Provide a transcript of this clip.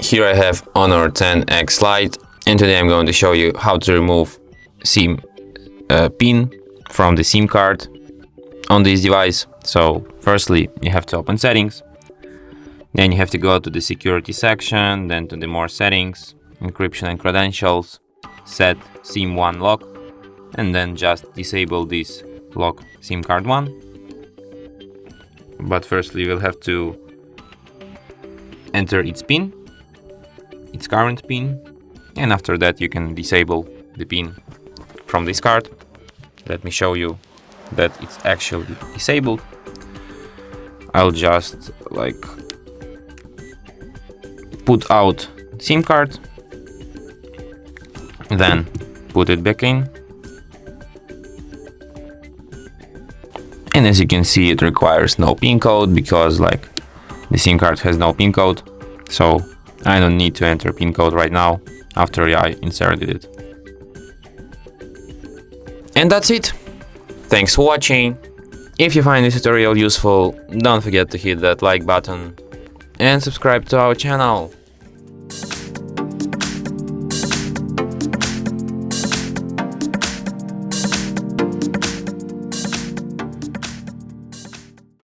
Here I have Honor 10X Lite, and today I'm going to show you how to remove SIM pin from the SIM card on this device. So firstly, you have to open settings, then you have to go to the security section, then to the more settings, encryption and credentials, set SIM1 lock, and then just disable this lock SIM card 1. But firstly, we'll have to enter its pin, its current pin, and after that you can disable the pin from this card. Let me show you that it's actually disabled. I'll just put out SIM card, then put it back in, and as you can see, it requires no pin code because the SIM card has no pin code, so I don't need to enter pin code right now after I inserted it. And that's it. Thanks for watching. If you find this tutorial useful, don't forget to hit that like button and subscribe to our channel.